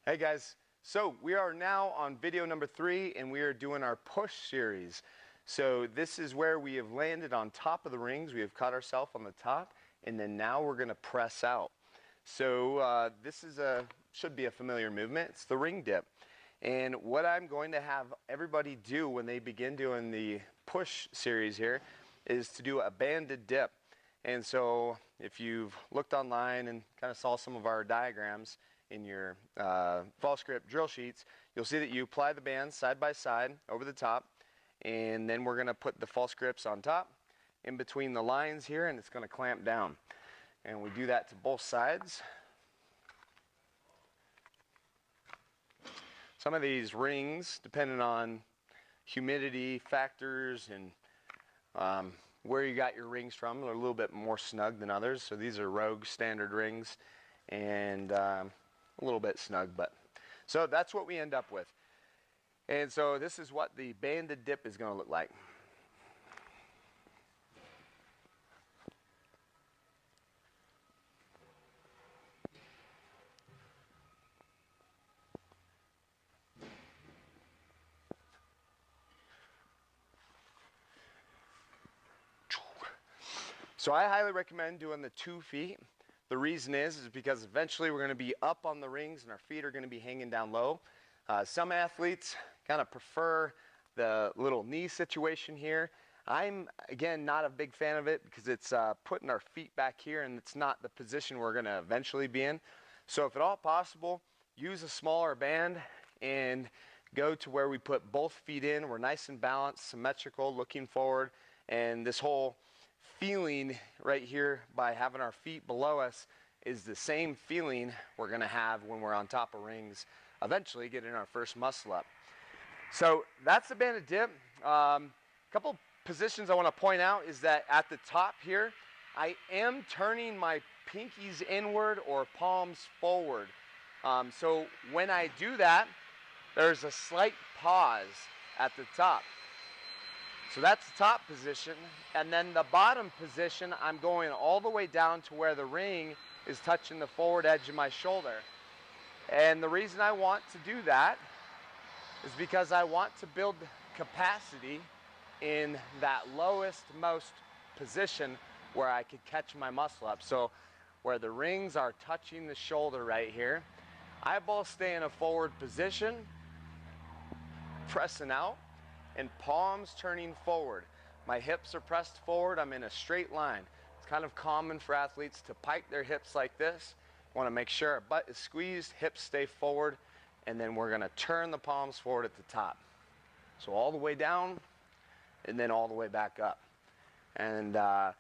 Hey guys, so we are now on video number 3 and we are doing our push series. So this is where we have landed on top of the rings. We have caught ourselves on the top and then now we're going to press out. So this is should be a familiar movement. It's the ring dip. And what I'm going to have everybody do when they begin doing the push series here is to do a banded dip. And so if you've looked online and kind of saw some of our diagrams in your false grip drill sheets, you'll see that you apply the bands side by side over the top, and then we're going to put the false grips on top in between the lines here, and it's going to clamp down. And we do that to both sides. Some of these rings, depending on humidity factors and where you got your rings from, are a little bit more snug than others. So these are Rogue standard rings and a little bit snug, but so that's what we end up with. And so this is what the banded dip is going to look like. So I highly recommend doing the 2 feet. The reason is because eventually we're going to be up on the rings and our feet are going to be hanging down low. Some athletes kind of prefer the little knee situation here. I'm, again, not a big fan of it because it's putting our feet back here and it's not the position we're going to eventually be in. So if at all possible, use a smaller band and go to where we put both feet in. We're nice and balanced, symmetrical, looking forward, and this whole feeling right here by having our feet below us is the same feeling we're going to have when we're on top of rings, eventually getting our first muscle up. So that's the banded dip. Couple positions I want to point out is that at the top here, I am turning my pinkies inward or palms forward. So when I do that, there's a slight pause at the top. So that's the top position, and then the bottom position, I'm going all the way down to where the ring is touching the forward edge of my shoulder. And the reason I want to do that is because I want to build capacity in that lowest most position where I could catch my muscle up. So where the rings are touching the shoulder right here, eyeballs stay in a forward position, pressing out, and palms turning forward. My hips are pressed forward. I'm in a straight line. It's kind of common for athletes to pike their hips like this. Want to make sure our butt is squeezed, hips stay forward, and then we're going to turn the palms forward at the top. So all the way down, and then all the way back up. And the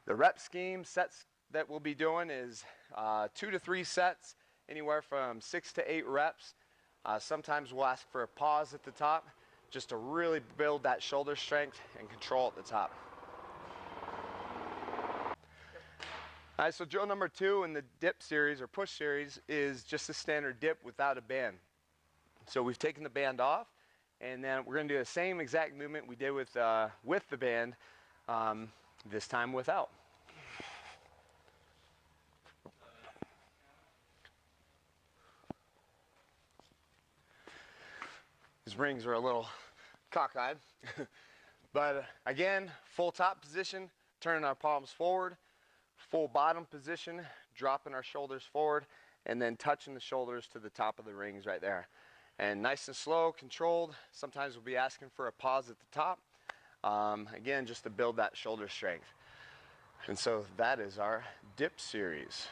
rep scheme sets that we'll be doing is 2 to 3 sets, anywhere from 6 to 8 reps. Sometimes we'll ask for a pause at the top, just to really build that shoulder strength and control at the top. All right, so drill number 2 in the dip series or push series is just a standard dip without a band. So we've taken the band off, and then we're going to do the same exact movement we did with the band, this time without. These rings are a little cockeyed. But again, full top position, turning our palms forward, full bottom position, dropping our shoulders forward, and then touching the shoulders to the top of the rings right there. And nice and slow, controlled. Sometimes we'll be asking for a pause at the top. Again, just to build that shoulder strength. And so that is our dip series.